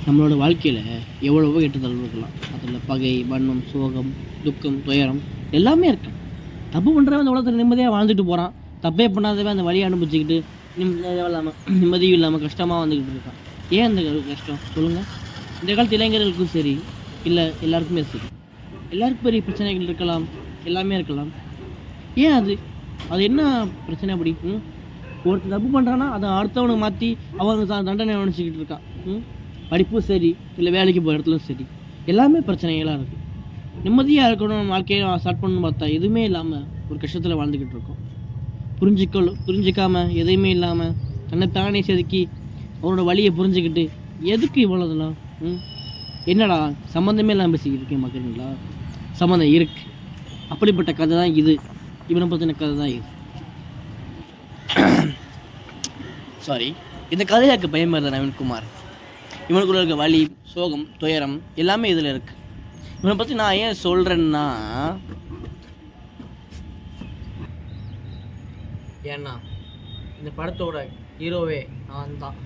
நம்மளோட வாழ்க்கையில் எவ்வளவோ ஏற்றத்தாழ்வு இருக்கலாம். அதில் பகை, வன்மம், சோகம், துக்கம், துயரம் எல்லாமே இருக்கு. தப்பு பண்ணுறவன் அந்த உலகத்தில் நிம்மதியாக வாழ்ந்துட்டு போகிறான். தப்பே பண்ணாதவன் அந்த வழியை அனுபவிச்சுக்கிட்டு நிம்மதியாக இல்லாமல் நிம்மதியும் இல்லாமல் கஷ்டமாக வந்துக்கிட்டு இருக்கான். ஏன் அந்த கஷ்டம் சொல்லுங்கள்? இந்த காலத்து இளைஞர்களுக்கும் சரி, இல்லை எல்லாருக்குமே சரி, எல்லாருக்கும் பெரிய பிரச்சனைகள் இருக்கலாம், எல்லாமே இருக்கலாம். ஏன் அது அது என்ன பிரச்சனை அப்படி? ஒருத்தர் தப்பு பண்ணுறான்னா அதை அடுத்தவனுக்கு மாற்றி அவங்க தண்டனை நினச்சிக்கிட்டு இருக்கான். படிப்பும் சரி, இல்லை வேலைக்கு போகிற இடத்துலையும் சரி, எல்லாமே பிரச்சனைகளாக இருக்குது. நிம்மதியாக இருக்கணும், வாழ்க்கையை ஸ்டார்ட் பண்ணணும்னு பார்த்தா எதுவுமே இல்லாமல் ஒரு கஷ்டத்தில் வாழ்ந்துக்கிட்டு இருக்கோம். புரிஞ்சிக்காமல் எதையுமே இல்லாமல் தன்னைத்தானே செதுக்கி அவரோட வழியை புரிஞ்சுக்கிட்டு எதுக்கு இவ்வளோதெல்லாம்? என்னடா சம்மந்தமே இல்லாமல் பேசிக்கிட்டு இருக்கேன் பார்க்குறீங்களா? சம்மந்தம் இருக்கு. அப்படிப்பட்ட கதை தான் இது. இவனை பற்றின கதை தான் இது. சாரி, இந்த கதையாக்கு பயன் தான் நவீன்குமார். இவனுக்குள்ள இருக்க வலி, சோகம், துயரம் எல்லாமே இதில் இருக்குது. இவனை பற்றி நான் ஏன் சொல்கிறேன்னா, ஏன்னா இந்த படத்தோட ஹீரோவே நான் தான்.